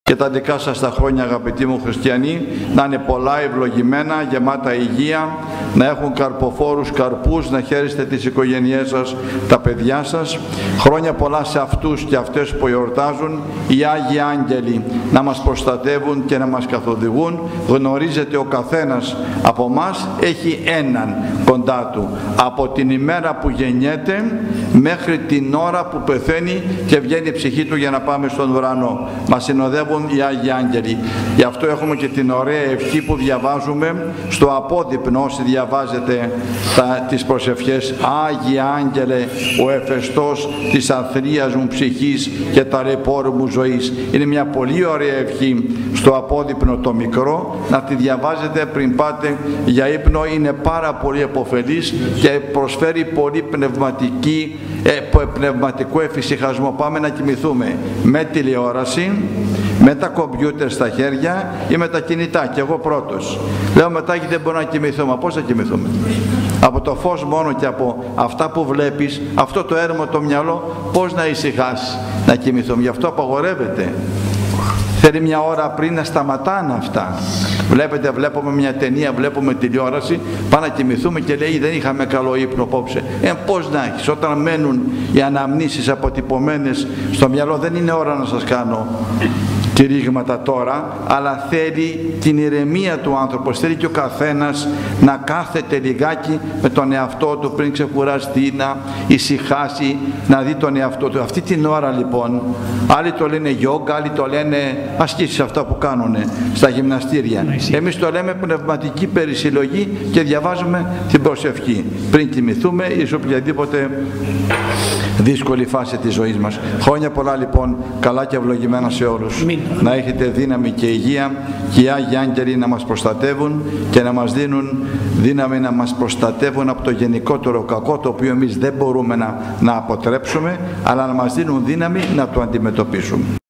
Και τα δικά σας τα χρόνια, αγαπητοί μου χριστιανοί, να είναι πολλά, ευλογημένα, γεμάτα υγεία, να έχουν καρποφόρους καρπούς, να χαίρεστε τις οικογένειές σας, τα παιδιά σας. Χρόνια πολλά σε αυτούς και αυτές που εορτάζουν. Οι Άγιοι Άγγελοι να μας προστατεύουν και να μας καθοδηγούν. Γνωρίζετε, ο καθένας από μας έχει έναν κοντά του, από την ημέρα που γεννιέται μέχρι την ώρα που πεθαίνει και βγαίνει η ψυχή του για να πάμε στον ουρανό. Μας συνοδεύουν οι Άγιοι Άγγελοι. Γι' αυτό έχουμε και την ωραία ευχή που διαβάζουμε στο απόδειπνο, όσοι διαβάζετε τις προσευχές. Άγιε Άγγελε, ο εφεστός της ανθρίας μου ψυχής και ταλαιπώρου μου ζωής. Είναι μια πολύ ωραία ευχή στο απόδειπνο το μικρό, να τη διαβάζετε πριν πάτε για ύπνο. Είναι πάρα πολύ επωφελής και προσφέρει πολύ πνευματικό εφησυχασμό. Πάμε να κοιμηθούμε με τηλεόραση, με τα κομπιούτερ στα χέρια ή με τα κινητά, και εγώ πρώτος. Λέω μετά δεν μπορώ να κοιμηθώ. Μα πώς θα κοιμηθούμε? Από το φως μόνο και από αυτά που βλέπεις, αυτό το έρμο το μυαλό, πώς να ησυχάσει να κοιμηθούμε? Γι' αυτό απαγορεύεται. Θέλει μια ώρα πριν να σταματάνε αυτά. Βλέπουμε μια ταινία, βλέπουμε τηλεόραση, πάμε να κοιμηθούμε και λέει δεν είχαμε καλό ύπνο απόψε. Πώς να έχεις? Όταν μένουν οι αναμνήσεις αποτυπωμένες στο μυαλό, δεν είναι ώρα να σας κάνω κηρύγματα τώρα, αλλά θέλει την ηρεμία του άνθρωπο. Θέλει και ο καθένας να κάθεται λιγάκι με τον εαυτό του πριν ξεκουραστεί, να ησυχάσει, να δει τον εαυτό του. Αυτή την ώρα λοιπόν, άλλοι το λένε γιόγκα, άλλοι το λένε ασκήσεις, αυτά που κάνουν στα γυμναστήρια. Εμείς το λέμε πνευματική περισυλλογή και διαβάζουμε την προσευχή πριν κοιμηθούμε ή σε οποιαδήποτε δύσκολη φάση της ζωής μας. Χρόνια πολλά λοιπόν, καλά και ευλογημένα σε όλους. Να έχετε δύναμη και υγεία και οι Άγιοι Άγγελοι να μας προστατεύουν και να μας δίνουν δύναμη να μας προστατεύουν από το γενικότερο κακό, το οποίο εμείς δεν μπορούμε να αποτρέψουμε, αλλά να μας δίνουν δύναμη να το αντιμετωπίσουμε.